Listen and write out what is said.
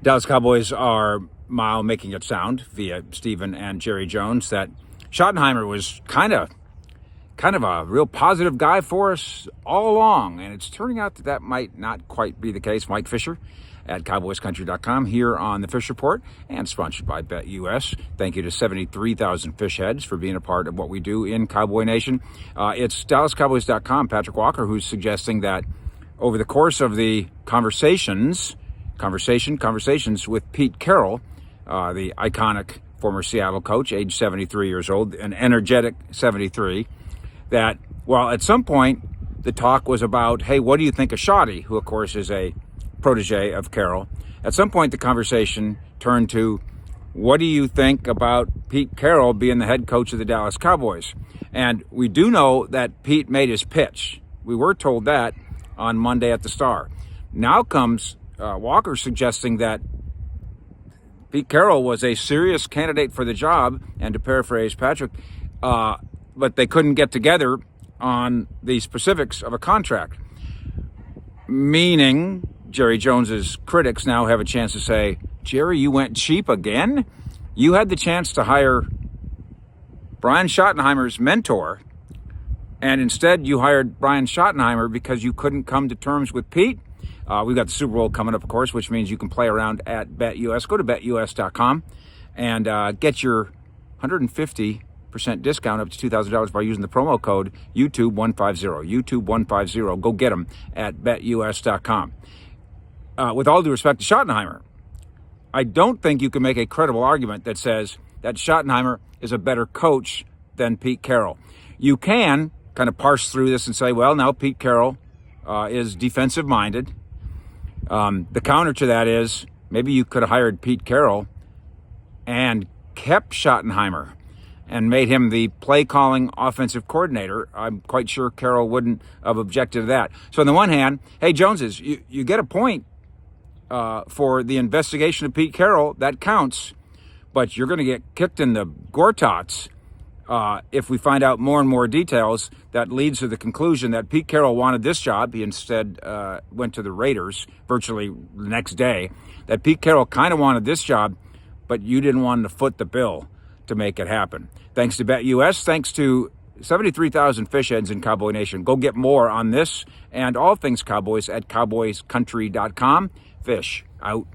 Dallas Cowboys are making it sound via Stephen and Jerry Jones that Schottenheimer was kind of a real positive guy for us all along, and it's turning out that might not quite be the case. Mike Fisher at CowboysCountry.com here on the Fish Report, and sponsored by BetUS. Thank you to 73,000 fish heads for being a part of what we do in Cowboy Nation. It's DallasCowboys.com, Patrick Walker, who's suggesting that over the course of the conversations with Pete Carroll, the iconic former Seattle coach, age 73 years old, an energetic 73, that, well, at some point, the talk was about, hey, what do you think of Schotty, who, of course, is a protege of Carroll. At some point, the conversation turned to, what do you think about Pete Carroll being the head coach of the Dallas Cowboys? And we do know that Pete made his pitch. We were told that on Monday at the Star. Now comes Walker suggesting that Pete Carroll was a serious candidate for the job, and to paraphrase Patrick, but they couldn't get together on the specifics of a contract. Meaning, Jerry Jones's critics now have a chance to say, Jerry, you went cheap again? You had the chance to hire Brian Schottenheimer's mentor, and instead you hired Brian Schottenheimer because you couldn't come to terms with Pete. We've got the Super Bowl coming up, of course, which means you can play around at BetUS. Go to BetUS.com and get your 150% discount up to $2,000 by using the promo code YouTube150. YouTube150. Go get them at BetUS.com. With all due respect to Schottenheimer, I don't think you can make a credible argument that says that Schottenheimer is a better coach than Pete Carroll. You can kind of parse through this and say, well, now Pete Carroll is defensive-minded. The counter to that is maybe you could have hired Pete Carroll and kept Schottenheimer and made him the play-calling offensive coordinator. I'm quite sure Carroll wouldn't have objected to that. So on the one hand, hey, Joneses, you get a point for the investigation of Pete Carroll. That counts, but you're going to get kicked in the Gortots if we find out more and more details that leads to the conclusion that Pete Carroll wanted this job. He instead went to the Raiders virtually the next day. That Pete Carroll kind of wanted this job, but you didn't want him to foot the bill to make it happen. Thanks to BetUS, thanks to 73,000 fish heads in Cowboy Nation. Go get more on this and all things Cowboys at CowboysCountry.com. Fish out.